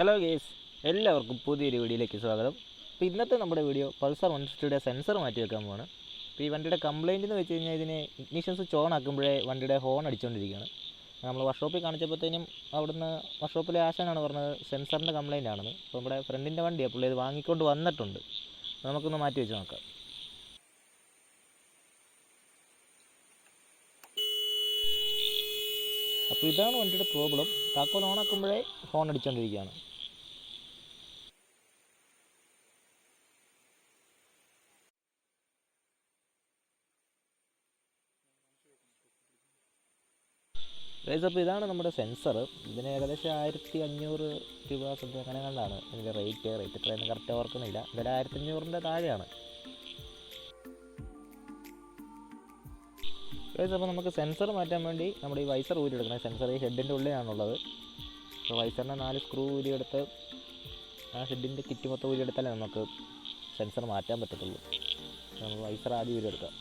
Hello guys, എല്ലാവർക്കും പുതിയൊരു വീഡിയോയിലേക്ക് സ്വാഗതം. അപ്പോൾ ഇന്നത്തെ നമ്മുടെ വീഡിയോ പൾസർ 150യുടെ സെൻസർ മാറ്റി വെക്കാൻ പോവാണ്. അപ്പോൾ ഈ വണ്ടിയുടെ കംപ്ലയിൻ്റ് എന്ന് വെച്ച് കഴിഞ്ഞാൽ ഇതിന് ഇഗ്നിഷൻ സ്വിച്ച് ഓൺ ആക്കുമ്പോഴേ വണ്ടിയുടെ ഹോൺ അടിച്ചുകൊണ്ടിരിക്കുകയാണ്. നമ്മൾ വർക്ക്ഷോപ്പിൽ കാണിച്ചപ്പോഴത്തേനും അവിടുന്ന് വർക്ക്ഷോപ്പിലെ ആശാനാണ് പറഞ്ഞത് സെൻസറിൻ്റെ കംപ്ലയിൻ്റ് ആണെന്ന്. അപ്പോൾ നമ്മുടെ ഫ്രണ്ടിൻ്റെ വണ്ടിയാണ്, പുള്ളി ഇത് വാങ്ങിക്കൊണ്ട് വന്നിട്ടുണ്ട്. നമുക്കൊന്ന് മാറ്റി വെച്ച് നോക്കാം. അപ്പോൾ ഇതാണ് വണ്ടിയുടെ പ്രോബ്ലം. താക്കോൽ ഓൺ ആക്കുമ്പോഴേ ഹോൺ അടിച്ചുകൊണ്ടിരിക്കുകയാണ്. അപ്പോൾ ഇതാണ് നമ്മുടെ സെൻസർ. ഇതിന് ഏകദേശം 1500 രൂപ സംതിങ് അങ്ങനെ കണ്ടാണ് ഇതിൻ്റെ റേറ്റ് എത്രയെന്ന് കറക്റ്റ് ഓർക്കുന്നില്ല. എന്തായാലും 1500-ൻ്റെ താഴെയാണ്. അപ്പോൾ നമുക്ക് സെൻസർ മാറ്റാൻ വേണ്ടി നമ്മുടെ ഈ വൈസർ ഊരിയെടുക്കണം. സെൻസർ ഈ ഹെഡിൻ്റെ ഉള്ളിലാണുള്ളത്. അപ്പോൾ വൈസറിൻ്റെ 4 സ്ക്രൂ ഊരിയെടുത്ത് ആ ഹെഡിൻ്റെ കിറ്റ് മൊത്തം ഊരിയെടുത്താലേ നമുക്ക് സെൻസർ മാറ്റാൻ പറ്റത്തുള്ളൂ. നമ്മൾ വൈസർ ആദ്യം ഊരിയെടുക്കാം.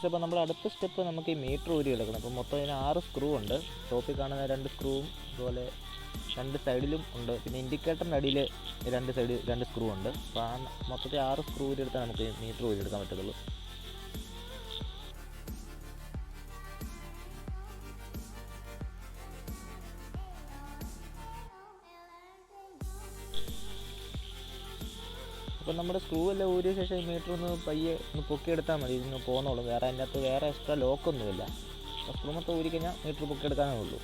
അപ്പോൾ നമ്മുടെ അടുത്ത സ്റ്റെപ്പ് നമുക്ക് ഈ മീറ്റർ ഊരി എടുക്കണം. അപ്പോൾ മൊത്തം ഇതിന് 6 സ്ക്രൂ ഉണ്ട്. ടോപ്പിൽ കാണുന്ന 2 സ്ക്രൂവും അതുപോലെ 2 സൈഡിലും ഉണ്ട്. പിന്നെ ഇൻഡിക്കേറ്ററിൻ്റെ അടിയിൽ 2 സൈഡ് 2 സ്ക്രൂ ഉണ്ട്. അപ്പോൾ ആ മൊത്തത്തിൽ 6 സ്ക്രൂ ഊരി എടുത്താൽ നമുക്ക് മീറ്റർ ഊരി എടുക്കാൻ പറ്റത്തുള്ളൂ. അപ്പോൾ നമ്മുടെ സ്ക്രൂ എല്ലാം ഊരിയ ശേഷം ഈ മീറ്റർ ഒന്ന് പയ്യെ ഒന്ന് പൊക്കിയെടുത്താൽ മതി. ഇതിന് പോകുന്നുള്ളൂ. അതിൻ്റെ അകത്ത് വേറെ എക്സ്ട്രാ ലോക്കൊന്നുമില്ല. അപ്പോൾ സ്ക്രൂ മൊത്തം ഊരിക്കഴിഞ്ഞാൽ മീറ്റർ പൊക്കിയെടുക്കാനേ ഉള്ളൂ.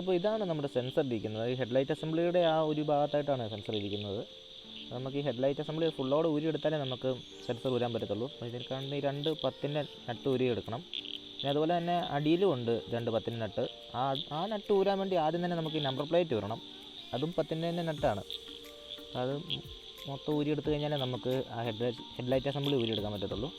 അപ്പോൾ ഇതാണ് നമ്മുടെ സെൻസർ ഇരിക്കുന്നത്. ഈ ഹെഡ്ലൈറ്റ് അസംബ്ലിയുടെ ആ ഒരു ഭാഗത്തായിട്ടാണ് സെൻസർ ഇരിക്കുന്നത്. നമുക്ക് ഈ ഹെഡ്ലൈറ്റ് അസംബ്ലി ഫുള്ളോട് ഊരി എടുത്താലേ നമുക്ക് സെൻസർ ഊരാൻ പറ്റത്തുള്ളൂ. അപ്പോൾ ഇതിൽ കാണുന്ന ഈ 2 10-ൻ്റെ നട്ട് ഊരി എടുക്കണം. പിന്നെ അതുപോലെ തന്നെ അടിയിലും ഉണ്ട് 2 10-ൻ്റെ നട്ട്. ആ നട്ട് ഊരാൻ വേണ്ടി ആദ്യം തന്നെ നമുക്ക് ഈ നമ്പർ പ്ലേറ്റ് ഊരണം. അതും 10-ൻ്റെ തന്നെ നട്ടാണ്. അത് മൊത്തം ഊരി എടുത്തു കഴിഞ്ഞാലേ നമുക്ക് ആ ഹെഡ്ലൈറ്റ് അസംബ്ലി ഊരി എടുക്കാൻ പറ്റത്തുള്ളൂ.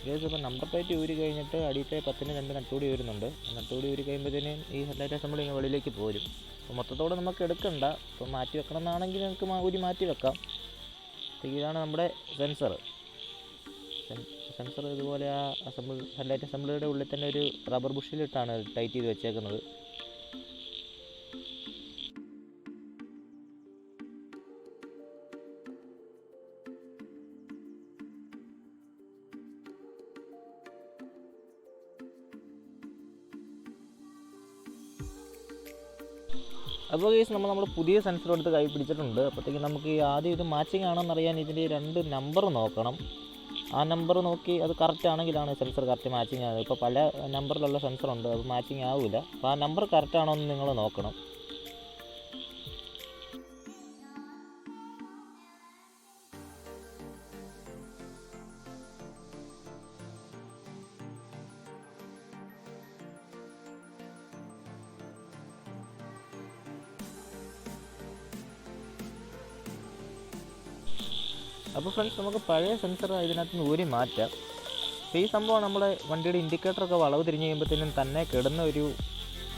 ഇപ്പോൾ നമ്പർ പ്ലേറ്റ് ഊരി കഴിഞ്ഞിട്ട് അടിയിലെ 10-ന് 2 നട്ടുകൂടി ഊരുന്നുണ്ട്. നട്ടുകൂടി ഊരി കഴിയുമ്പോഴത്തേന് ഈ ഹെഡ്ലൈറ്റ് അസംബ്ലി വെളിയിലേക്ക് പോരും. അപ്പോൾ മൊത്തത്തോടെ നമുക്ക് എടുക്കണ്ട. അപ്പോൾ മാറ്റി വെക്കണം എന്നാണെങ്കിൽ നമുക്ക് ഊരി മാറ്റി വെക്കാം. അപ്പോൾ ഇതാണ് നമ്മുടെ സെൻസർ. ഇതുപോലെ ആ ഹെഡ്ലൈറ്റ് അസംബ്ലിയുടെ ഉള്ളിൽ തന്നെ ഒരു റബ്ബർ ബുഷിലിട്ടാണ് ടൈറ്റ് ചെയ്ത് വെച്ചേക്കുന്നത്. അപ്പോൾ കേസ് നമ്മൾ പുതിയ സെൻസർ എടുത്ത് കൈ പിടിച്ചിട്ടുണ്ട്. അപ്പോഴത്തേക്കും നമുക്ക് ആദ്യം ഇത് മാച്ചിങ് ആണെന്ന് അറിയാൻ ഇതിൻ്റെ 2 നമ്പർ നോക്കണം. ആ നമ്പർ നോക്കി അത് കറക്റ്റ് ആണെങ്കിലാണ് സെൻസർ കറക്റ്റ് മാച്ചിങ് ആകുന്നത്. ഇപ്പോൾ പല നമ്പറിലുള്ള സെൻസറുണ്ട്, അത് മാച്ചിങ് ആവില്ല. അപ്പോൾ ആ നമ്പർ കറക്റ്റ് ആണോ എന്ന് നിങ്ങൾ നോക്കണം. അപ്പോൾ ഫ്രണ്ട്സ്, നമുക്ക് പഴയ സെൻസർ ഇതിനകത്ത് നിന്ന് ഊരി മാറ്റാം. അപ്പോൾ ഈ സംഭവം നമ്മുടെ വണ്ടിയുടെ ഇൻഡിക്കേറ്ററൊക്കെ വളവ് തിരിഞ്ഞ് കഴിയുമ്പോഴത്തേനും തന്നെ കിടന്ന ഒരു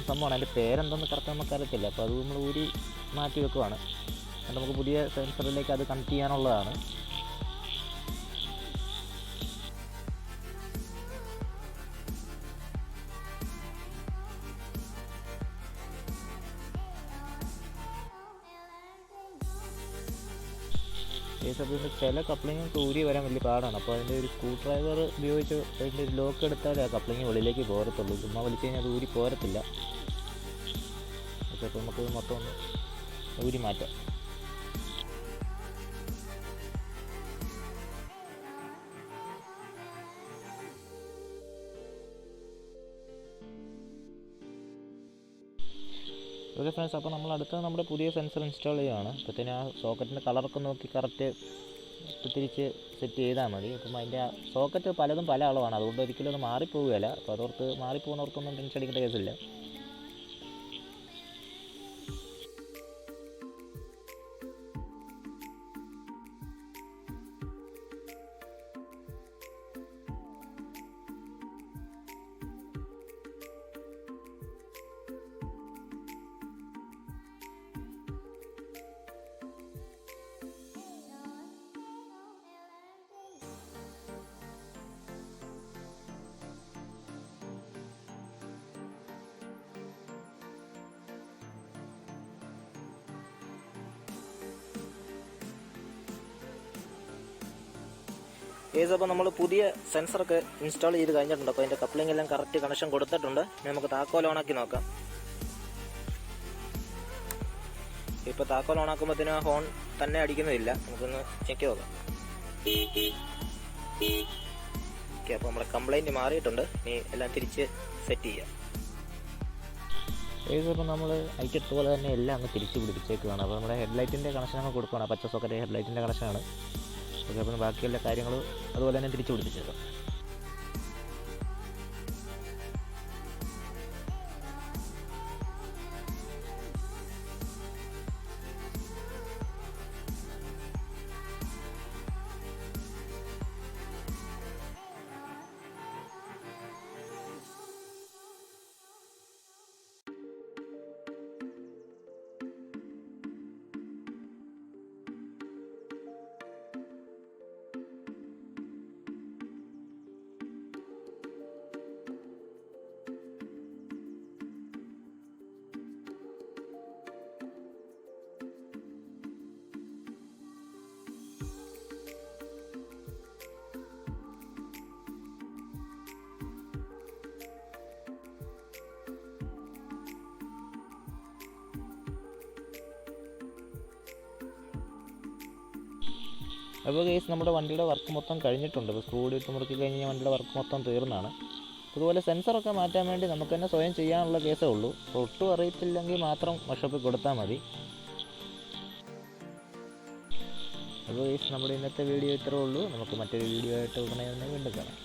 സംഭവമാണ്. അതിൻ്റെ പേരെന്തെന്ന് കറക്റ്റ് നമുക്കറിയത്തില്ല. അപ്പോൾ അത് നമ്മൾ ഊരി മാറ്റി വെക്കുവാണ്. എന്നിട്ട് നമുക്ക് പുതിയ സെൻസറിലേക്ക് അത് കണക്ട് ചെയ്യാനുള്ളതാണ്. അപ്പോൾ ഇതിൻ്റെ ചില കപ്ലിങ് ഊരി വരാൻ വലിയ പാടാണ്. അപ്പോൾ അതിൻ്റെ ഒരു സ്ക്രൂ ഡ്രൈവർ ഉപയോഗിച്ച് അതിൻ്റെ ഒരു ലോക്ക് എടുത്താലേ ആ കപ്ലിങ് വെളിയിലേക്ക് പോരത്തുള്ളൂ. ചുമ്മാ വലിച്ചു കഴിഞ്ഞാൽ അത് ഊരി പോരത്തില്ല. പക്ഷേ അപ്പോൾ നമുക്ക് മൊത്തം ഒന്ന് ഊരി മാറ്റാം. ഓക്കെ ഫ്രണ്ട്സ്, അപ്പോൾ നമ്മൾ അടുത്ത നമ്മുടെ പുതിയ സെൻസർ ഇൻസ്റ്റാൾ ചെയ്യുകയാണ്. അപ്പോഴത്തേന് ആ സോക്കറ്റിൻ്റെ കളറൊക്കെ നോക്കി കറക്റ്റ് തിരിച്ച് സെറ്റ് ചെയ്താൽ മതി. അപ്പം അതിൻ്റെ സോക്കറ്റ് പലതും പല അളവാണ്, അതുകൊണ്ട് ഒരിക്കലും അത് മാറിപ്പോവുകയില്ല. അപ്പോൾ അതോർത്ത് മാറിപ്പോകുന്നവർക്കൊന്നും ടെൻഷൻ അടിക്കേണ്ട കേസില്ല. അപ്പോൾ നമ്മൾ പുതിയ സെൻസറൊക്കെ ഇൻസ്റ്റാൾ ചെയ്ത് കഴിഞ്ഞിട്ടുണ്ട്. അപ്പോൾ അതിൻ്റെ കപ്ലിംഗ് എല്ലാം കറക്റ്റ് കണക്ഷൻ കൊടുത്തിട്ടുണ്ട്. നമുക്ക് താക്കോൽ ഓണാക്കി നോക്കാം. ഇപ്പോൾ താക്കോൽ ഓണാക്കുമ്പോഴത്തേനും ആ ഹോൺ തന്നെ അടിക്കുന്നില്ല. നമുക്കൊന്ന് ചെക്ക് നോക്കാം. ഓക്കെ, അപ്പോൾ നമ്മുടെ കംപ്ലൈൻറ്റ് മാറിയിട്ടുണ്ട്. ഇനി എല്ലാം തിരിച്ച് സെറ്റ് ചെയ്യാം. അപ്പോൾ നമ്മൾ ഐറ്റെടുത്ത പോലെ തന്നെ എല്ലാം അങ്ങ് തിരിച്ച് പിടിപ്പിച്ചേക്കുകയാണ്. അപ്പോൾ നമ്മുടെ ഹെഡ്ലൈറ്റിൻ്റെ കണക്ഷൻ അങ്ങ് കൊടുക്കുകയാണ്. പച്ച സോക്കറ്റ് ഹെഡ്ലൈറ്റിൻ്റെ കണക്ഷനാണ്. ഓക്കെ, അപ്പോൾ ബാക്കിയുള്ള കാര്യങ്ങൾ അതുപോലെ തന്നെ തിരിച്ചു പിടിപ്പിച്ചേക്കാം. അപ്പോൾ കേസ് നമ്മുടെ വണ്ടിയുടെ വർക്ക് മൊത്തം കഴിഞ്ഞിട്ടുണ്ട്. ഇപ്പോൾ സ്ക്രൂ ഇട്ട് മുറുക്കി കഴിഞ്ഞാൽ വണ്ടിയുടെ വർക്ക് മൊത്തം തീർന്നാണ്. അതുപോലെ സെൻസറൊക്കെ മാറ്റാൻ വേണ്ടി നമുക്ക് തന്നെ സ്വയം ചെയ്യാനുള്ള കേസേ ഉള്ളൂ. ഒട്ടും അറിയത്തില്ലെങ്കിൽ മാത്രം വർക്ക്ഷോപ്പിൽ കൊടുത്താൽ മതി. അപ്പോൾ കേസ് നമ്മുടെ ഇന്നത്തെ വീഡിയോ ഇത്രേ ഉള്ളൂ. നമുക്ക് മറ്റൊരു വീഡിയോ ആയിട്ട് ഉടനെ തന്നെ വീണ്ടും കാണാം.